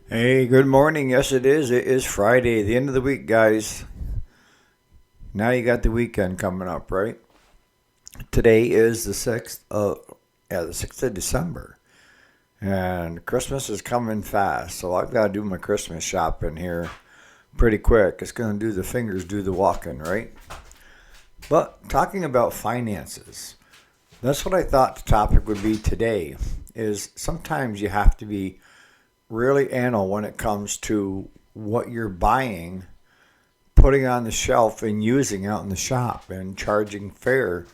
Hey, good morning. Yes, it is. It is Friday, the end of the week, guys. Now you got the weekend coming up, right? Today is the 6th of December, and Christmas is coming fast. So I've got to do my Christmas shopping here pretty quick. It's going to do the fingers do the walking, right? But talking about finances, that's what I thought the topic would be today. Is sometimes you have to be really anal when it comes to what you're buying, putting on the shelf and using out in the shop and charging fair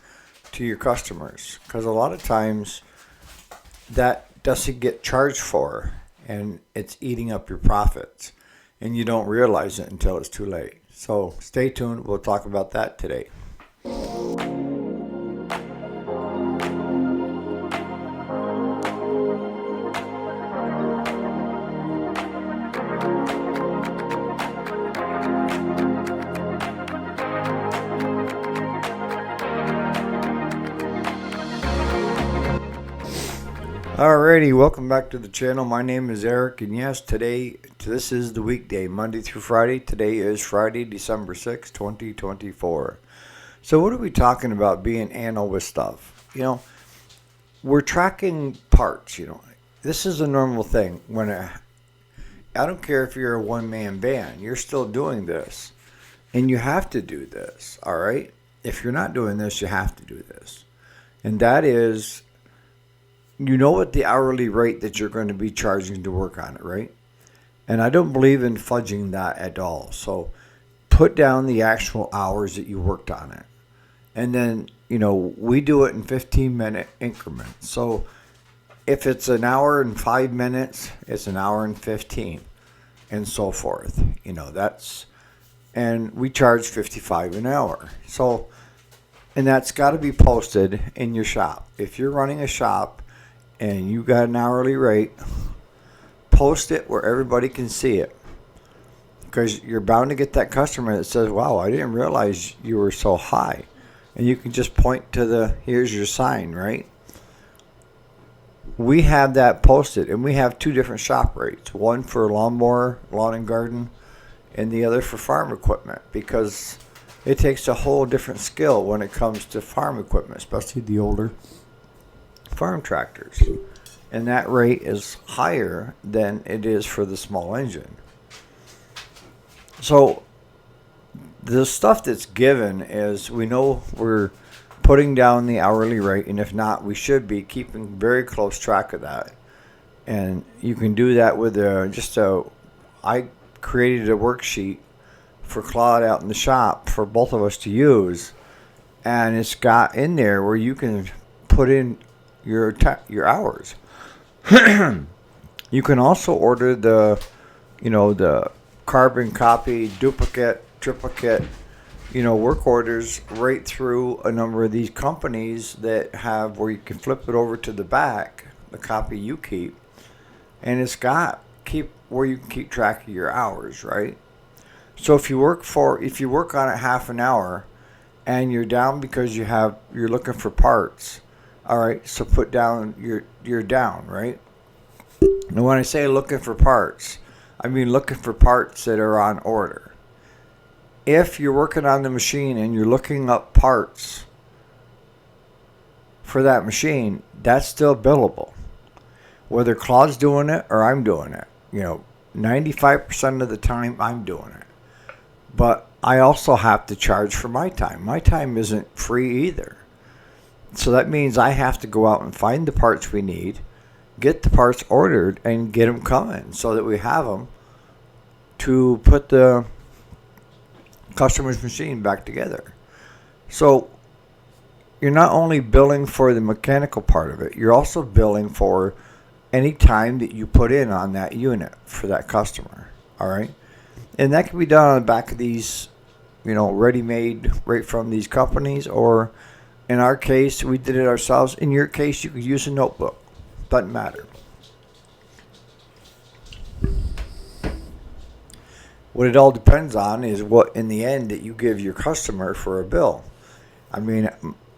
to your customers, because a lot of times that doesn't get charged for and it's eating up your profits and you don't realize it until it's too late. So stay tuned, we'll talk about that today. Alrighty, welcome back to the channel. My name is Eric, and yes, this is the weekday, Monday through Friday. Today is Friday, December 6th, 2024. So what are we talking about being anal with stuff? We're tracking parts, This is a normal thing. I don't care if you're a one-man band, you're still doing this. And you have to do this, all right? If you're not doing this, you have to do this. And that is, you know what the hourly rate that you're going to be charging to work on it, right? And I don't believe in fudging that at all. So put down the actual hours that you worked on it. And then, we do it in 15-minute increments. So if it's an hour and 5 minutes, it's an hour and 15 and so forth. And we charge 55 an hour. So, and that's got to be posted in your shop. If you're running a shop and you got an hourly rate, post it where everybody can see it. Because you're bound to get that customer that says, wow, I didn't realize you were so high. And you can just point to here's your sign, right? We have that posted, and we have two different shop rates. One for lawnmower, lawn and garden, and the other for farm equipment. Because it takes a whole different skill when it comes to farm equipment, especially the older farm tractors. And that rate is higher than it is for the small engine. So the stuff that's given is, we know we're putting down the hourly rate, and if not, we should be keeping very close track of that. And you can do that with I created a worksheet for Claude out in the shop for both of us to use, and it's got in there where you can put in your hours. You can also order the carbon copy, duplicate, triplicate, work orders right through a number of these companies that have where you can flip it over to the back, the copy you keep, and it's got where you can keep track of your hours, right? So if you work on it half an hour and you're down because you're looking for parts, all right, so put down you're down, right? And when I say looking for parts, I mean looking for parts that are on order. If you're working on the machine and you're looking up parts for that machine, that's still billable. Whether Claude's doing it or I'm doing it. 95% of the time I'm doing it. But I also have to charge for my time. My time isn't free either. So that means I have to go out and find the parts we need, get the parts ordered, and get them coming so that we have them to put the customer's machine back together. So you're not only billing for the mechanical part of it, you're also billing for any time that you put in on that unit for that customer. All right? And that can be done on the back of these, ready-made right from these companies, or in our case, we did it ourselves. In your case, you could use a notebook. Doesn't matter. What it all depends on is what, in the end, that you give your customer for a bill. I mean,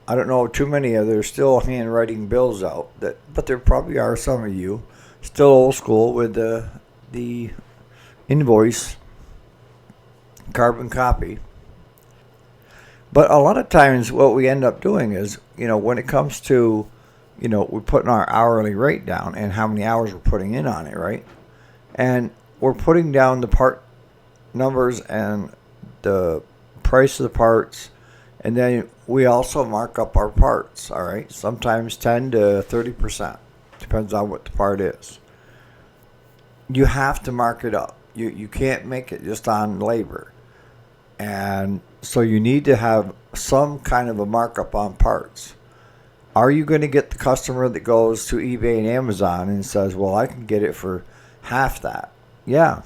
I don't know too many of there's still handwriting bills out, but there probably are some of you still old school with the the invoice, carbon copy. But a lot of times what we end up doing is, when it comes to, we're putting our hourly rate down and how many hours we're putting in on it, right? And we're putting down the part numbers and the price of the parts, and then we also mark up our parts, all right? Sometimes 10 to 30%, depends on what the part is. You have to mark it up. You can't make it just on labor. And so you need to have some kind of a markup on parts. Are you going to get the customer that goes to eBay and Amazon and says, well, I can get it for half that? Yeah.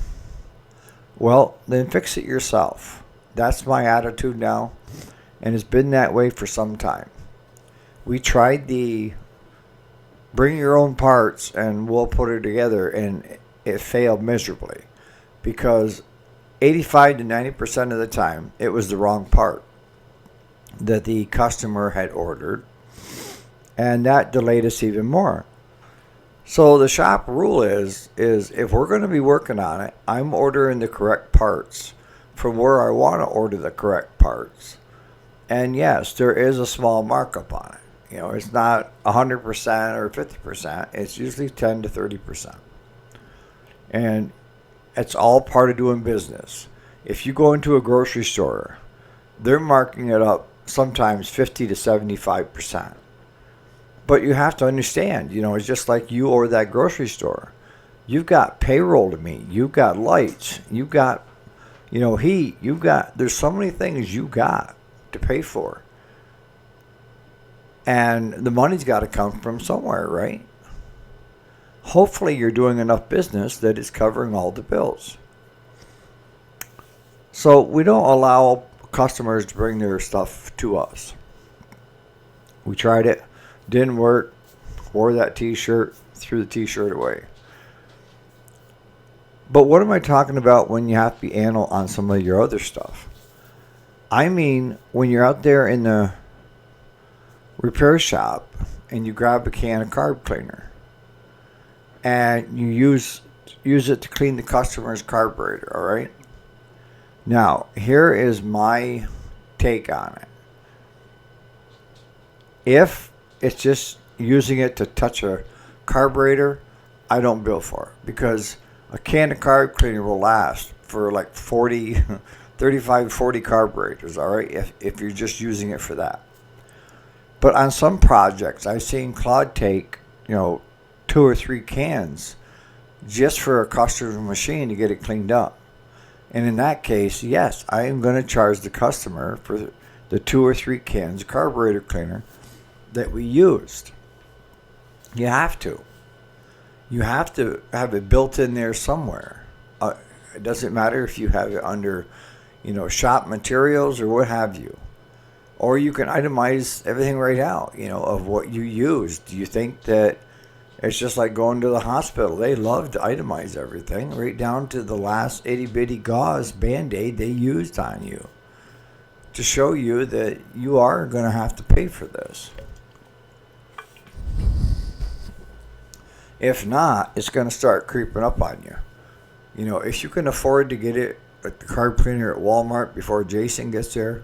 Well, then fix it yourself. That's my attitude now, and it's been that way for some time. We tried the bring your own parts and we'll put it together, and it failed miserably because 85 to 90% of the time it was the wrong part that the customer had ordered, and that delayed us even more. So the shop rule is if we're going to be working on it, I'm ordering the correct parts from where I want to order the correct parts. And yes, there is a small markup on it. It's not 100% or 50%. It's usually 10 to 30%. And it's all part of doing business. If you go into a grocery store, they're marking it up sometimes 50 to 75%. But you have to understand, it's just like you or that grocery store. You've got payroll to meet. You've got lights. You've got, heat. There's so many things you got to pay for. And the money's got to come from somewhere, right? Hopefully you're doing enough business that it's covering all the bills. So we don't allow customers to bring their stuff to us. We tried it. Didn't work. Wore that t-shirt. Threw the t-shirt away. But what am I talking about when you have to be anal on some of your other stuff? I mean, when you're out there in the repair shop and you grab a can of carb cleaner and you use it to clean the customer's carburetor, all right? Now, here is my take on it. If it's just using it to touch a carburetor, I don't bill for it, because a can of carb cleaner will last for like 35, 40 carburetors, all right, if you're just using it for that. But on some projects, I've seen Claude take, 2 or 3 cans just for a customer machine to get it cleaned up. And in that case, yes, I am going to charge the customer for the 2 or 3 cans of carburetor cleaner that we used. You have to. You have to have it built in there somewhere. It doesn't matter if you have it under, shop materials or what have you. Or you can itemize everything right out, of what you used. Do you think that it's just like going to the hospital? They love to itemize everything, right down to the last itty-bitty gauze Band-Aid they used on you, to show you that you are going to have to pay for this. If not, it's going to start creeping up on you. If you can afford to get it at the carb cleaner at Walmart before Jason gets there,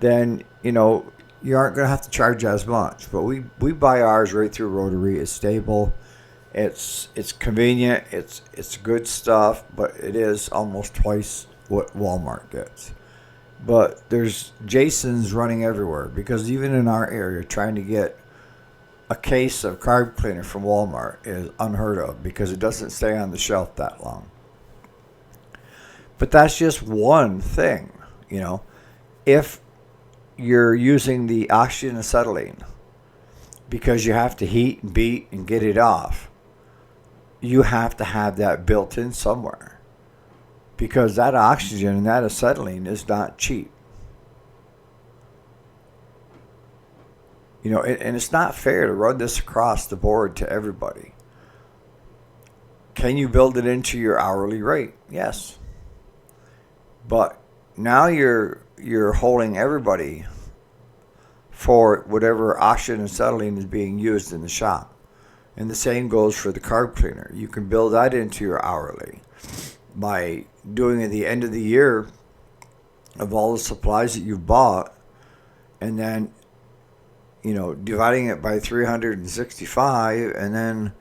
then, you aren't going to have to charge as much. But we buy ours right through Rotary. It's stable. It's convenient. It's good stuff, but it is almost twice what Walmart gets. But there's Jason's running everywhere, because even in our area, trying to get a case of carb cleaner from Walmart is unheard of, because it doesn't stay on the shelf that long. But that's just one thing, If you're using the oxygen acetylene because you have to heat and beat and get it off, you have to have that built in somewhere, because that oxygen and that acetylene is not cheap. And it's not fair to run this across the board to everybody. Can you build it into your hourly rate? Yes. But now you're holding everybody for whatever oxygen and acetylene is being used in the shop. And the same goes for the carb cleaner. You can build that into your hourly by doing at the end of the year of all the supplies that you've bought, and then dividing it by 365, and then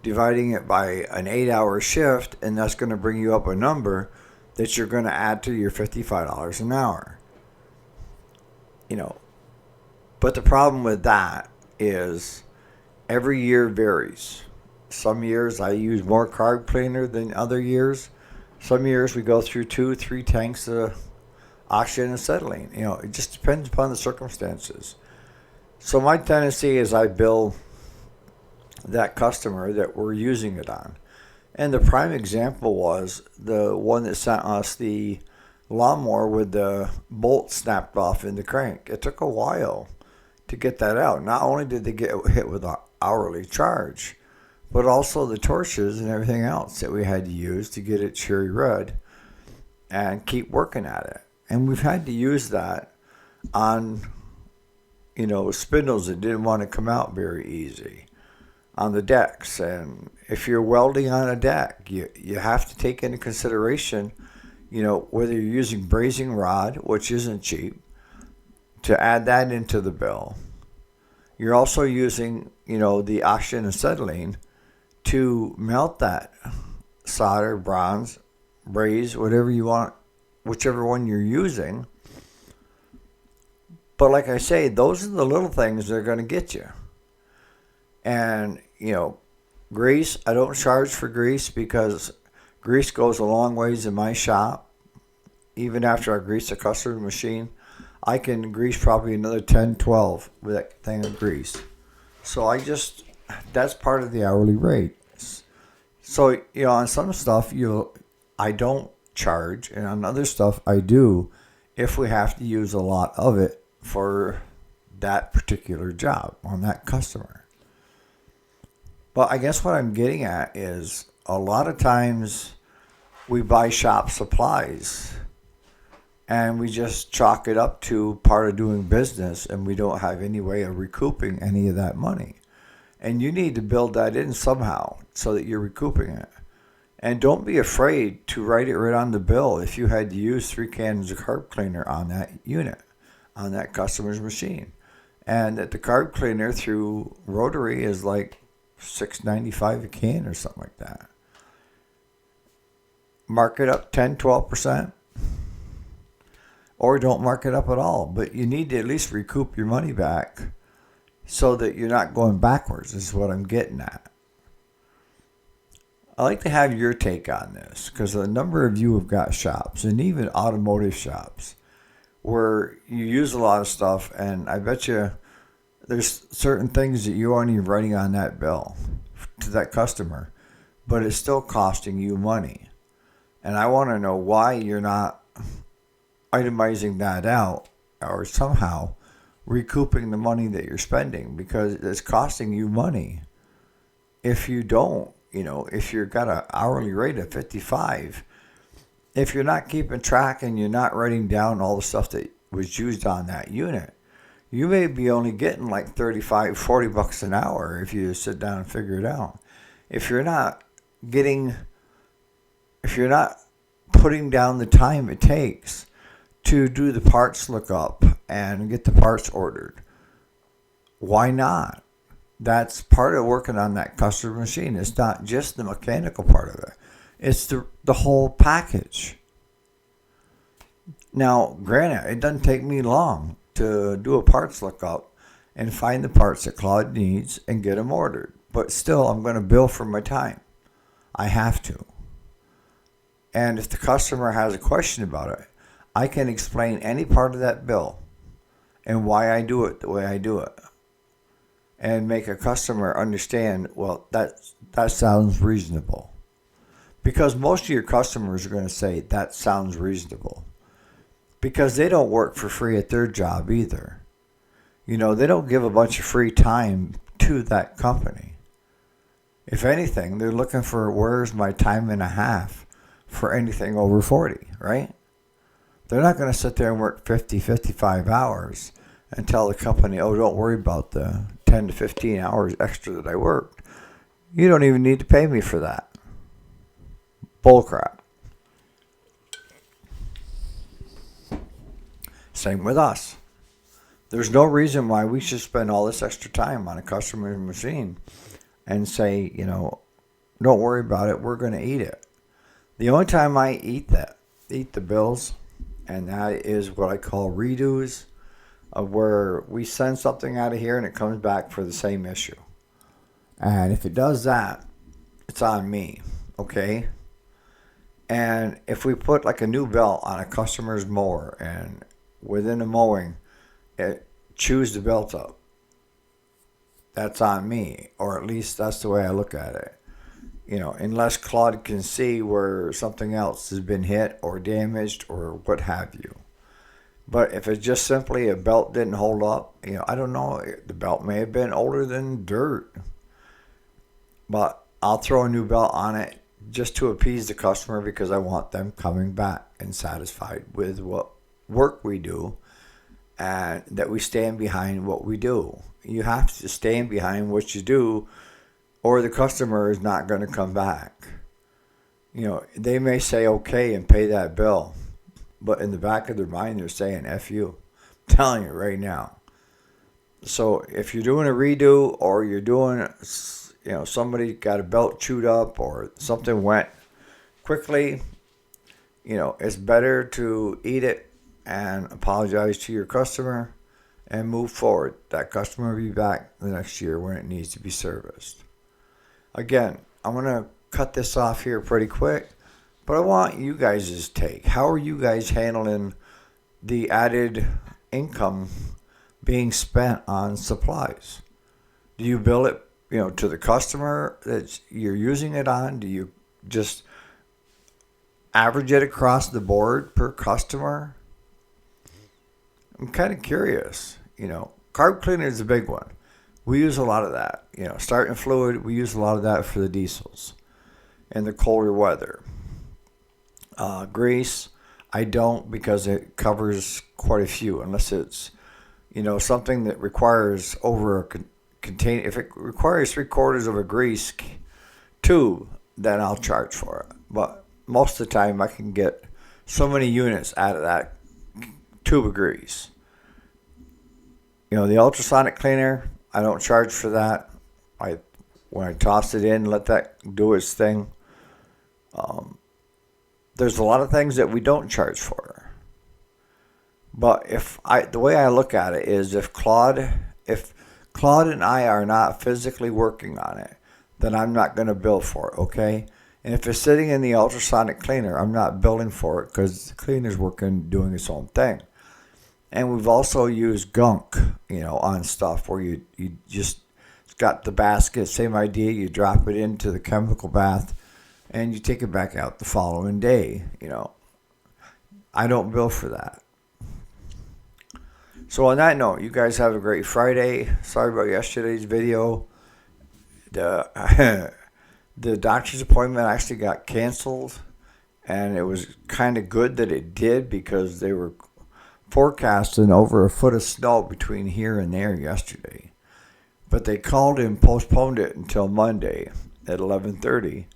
dividing it by an 8-hour shift, and that's going to bring you up a number that you're going to add to your $55 an hour. But the problem with that is every year varies. Some years I use more carb cleaner than other years. Some years we go through 2-3 tanks of oxygen and acetylene. It just depends upon the circumstances. So my tendency is I bill that customer that we're using it on. And the prime example was the one that sent us the lawnmower with the bolt snapped off in the crank. It took a while to get that out. Not only did they get hit with an hourly charge, but also the torches and everything else that we had to use to get it cherry red and keep working at it. And we've had to use that on, spindles that didn't want to come out very easy on the decks. And if you're welding on a deck, you have to take into consideration, whether you're using brazing rod, which isn't cheap, to add that into the bill. You're also using, the oxygen acetylene to melt that solder, bronze, braze, whatever you want, whichever one you're using. But like I say, those are the little things that are going to get you. And, grease, I don't charge for grease because grease goes a long ways in my shop. Even after I grease a customer machine, I can grease probably another 10, 12 with that thing of grease. So that's part of the hourly rate. So, on some stuff, I don't charge, and on other stuff, I do if we have to use a lot of it for that particular job on that customer. But I guess what I'm getting at is a lot of times we buy shop supplies and we just chalk it up to part of doing business, and we don't have any way of recouping any of that money. And you need to build that in somehow so that you're recouping it. And don't be afraid to write it right on the bill if you had to use 3 cans of carb cleaner on that unit, on that customer's machine. And that the carb cleaner through Rotary is like $6.95 a can or something like that. Mark it up 10, 12%. Or don't mark it up at all. But you need to at least recoup your money back so that you're not going backwards, is what I'm getting at. I'd like to have your take on this, because a number of you have got shops, and even automotive shops, where you use a lot of stuff, and I bet you there's certain things that you aren't even writing on that bill to that customer, but it's still costing you money. And I want to know why you're not itemizing that out or somehow recouping the money that you're spending, because it's costing you money. If you don't, if you've got an hourly rate of 55, if you're not keeping track and you're not writing down all the stuff that was used on that unit, you may be only getting like 35, 40 bucks an hour if you sit down and figure it out. If you're not putting down the time it takes to do the parts lookup and get the parts ordered, why not? That's part of working on that customer machine. It's not just the mechanical part of it. It's the whole package. Now, granted, it doesn't take me long to do a parts lookup and find the parts that Claude needs and get them ordered. But still, I'm going to bill for my time. I have to. And if the customer has a question about it, I can explain any part of that bill and why I do it the way I do it, and make a customer understand, well, that sounds reasonable. Because most of your customers are going to say, that sounds reasonable. Because they don't work for free at their job either. They don't give a bunch of free time to that company. If anything, they're looking for, where's my time and a half for anything over 40, right? They're not going to sit there and work 50, 55 hours and tell the company, oh, don't worry about the 10 to 15 hours extra that I worked. You don't even need to pay me for that. Bullcrap. Same with us. There's no reason why we should spend all this extra time on a customer's machine and say, don't worry about it, we're going to eat it. The only time I eat the bills, and that is what I call redos, of where we send something out of here and it comes back for the same issue. And if it does that, it's on me, okay? And if we put like a new belt on a customer's mower and within the mowing, it chews the belt up, that's on me, or at least that's the way I look at it. Unless Claude can see where something else has been hit or damaged or what have you. But if it's just simply a belt didn't hold up, I don't know, the belt may have been older than dirt. But I'll throw a new belt on it just to appease the customer because I want them coming back and satisfied with what work we do and that we stand behind what we do. You have to stand behind what you do or the customer is not going to come back. They may say okay and pay that bill, but in the back of their mind they're saying F you. I'm telling you right now. So if you're doing a redo or you're doing, somebody got a belt chewed up or something went quickly, it's better to eat it and apologize to your customer and move forward. That customer will be back the next year when it needs to be serviced. Again, I'm going to cut this off here pretty quick, but I want you guys' take. How are you guys handling the added income being spent on supplies? Do you bill it, to the customer that you're using it on? Do you just average it across the board per customer? I'm kind of curious. Carb cleaner is a big one. We use a lot of that. Starting fluid, we use a lot of that for the diesels in the colder weather. Grease, I don't because it covers quite a few unless it's, something that requires over a container. If it requires 3/4 of a grease tube, then I'll charge for it. But most of the time I can get so many units out of that tube of grease. The ultrasonic cleaner, I don't charge for that. When I toss it in, let that do its thing. There's a lot of things that we don't charge for. But the way I look at it is if Claude and I are not physically working on it, then I'm not going to bill for it, okay? And if it's sitting in the ultrasonic cleaner, I'm not billing for it because the cleaner's working, doing its own thing. And we've also used gunk, on stuff where you just, it's got the basket, same idea, you drop it into the chemical bath and you take it back out the following day, I don't bill for that. So on that note, you guys have a great Friday. Sorry about yesterday's video. The doctor's appointment actually got canceled, and it was kind of good that it did because they were forecasting over a foot of snow between here and there yesterday. But they called and postponed it until Monday at 11:30.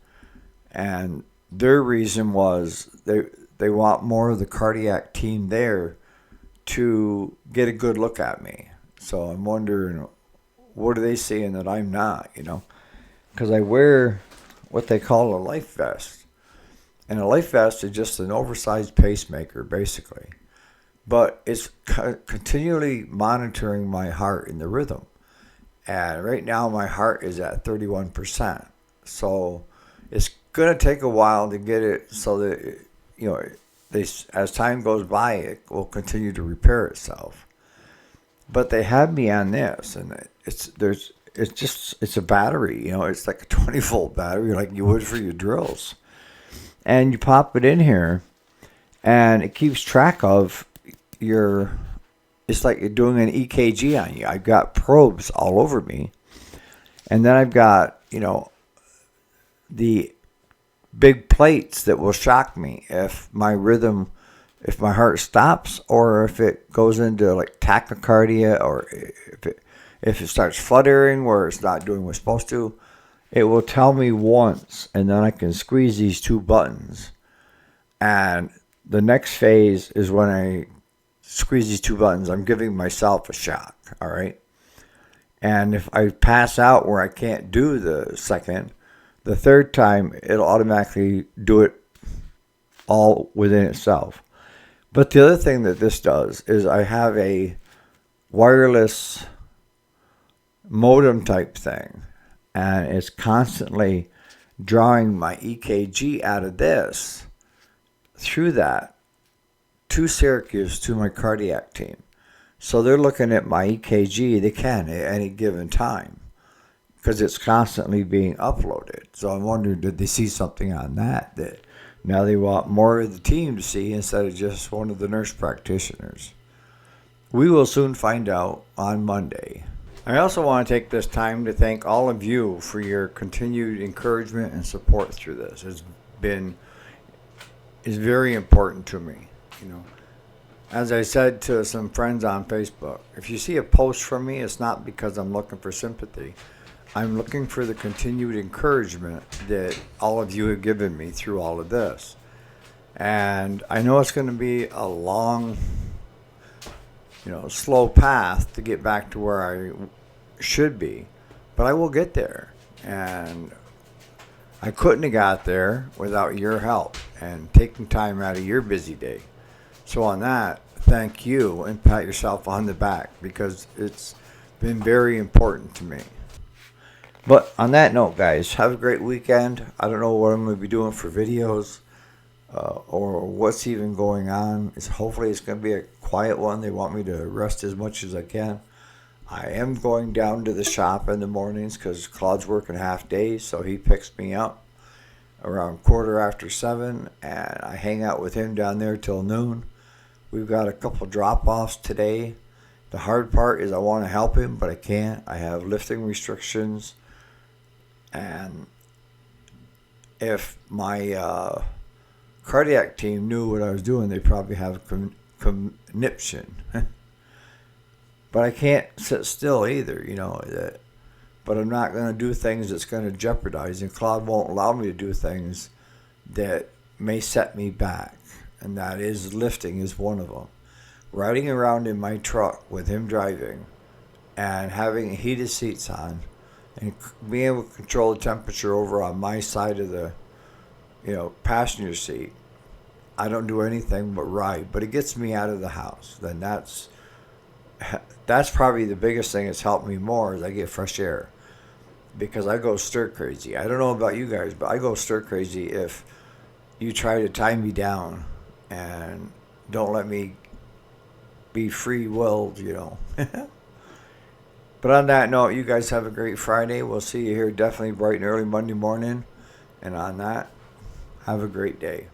And their reason was they want more of the cardiac team there to get a good look at me. So I'm wondering, what are they seeing that I'm not, Because I wear what they call a life vest. And a life vest is just an oversized pacemaker, basically. But it's continually monitoring my heart and the rhythm. And right now my heart is at 31%. So it's going to take a while to get it so that, as time goes by, it will continue to repair itself. But they had me on this, and it's a battery, it's like a 20-volt battery like you would for your drills. And you pop it in here, and it keeps track of it's like you're doing an EKG on you. I've got probes all over me. And then I've got, the big plates that will shock me if my heart stops or if it goes into like tachycardia or if it starts fluttering where it's not doing what it's supposed to. it will tell me once, and then I can squeeze these two buttons. And the next phase is when I squeeze these two buttons, I'm giving myself a shock, all right? And if I pass out where I can't do the second, the third time it'll automatically do it all within itself. But the other thing that this does is I have a wireless modem type thing, and it's constantly drawing my EKG out of this through that to Syracuse to my cardiac team. So they're looking at my EKG, they can at any given time because it's constantly being uploaded. So I'm wondering, did they see something on that now they want more of the team to see instead of just one of the nurse practitioners? We will soon find out on Monday. I also want to take this time to thank all of you for your continued encouragement and support through this. It's very important to me. As I said to some friends on Facebook, if you see a post from me, it's not because I'm looking for sympathy. I'm looking for the continued encouragement that all of you have given me through all of this. And I know it's going to be a long, slow path to get back to where I should be, but I will get there. And I couldn't have got there without your help and taking time out of your busy day. So on that, thank you and pat yourself on the back because it's been very important to me. But on that note, guys, have a great weekend. I don't know what I'm going to be doing for videos or what's even going on. Hopefully it's going to be a quiet one. They want me to rest as much as I can. I am going down to the shop in the mornings because Claude's working half days, so he picks me up around 7:15, and I hang out with him down there till noon. We've got a couple drop-offs today. The hard part is I want to help him, but I can't. I have lifting restrictions. And if my cardiac team knew what I was doing, they'd probably have conniption. But I can't sit still either, But I'm not going to do things that's going to jeopardize. And Claude won't allow me to do things that may set me back. And that is lifting is one of them. Riding around in my truck with him driving and having heated seats on and being able to control the temperature over on my side of the passenger seat. I don't do anything but ride, but it gets me out of the house. Then that's probably the biggest thing that's helped me more is I get fresh air because I go stir crazy. I don't know about you guys, but I go stir crazy if you try to tie me down and don't let me be free-willed, But on that note, you guys have a great Friday. We'll see you here definitely bright and early Monday morning. And on that, have a great day.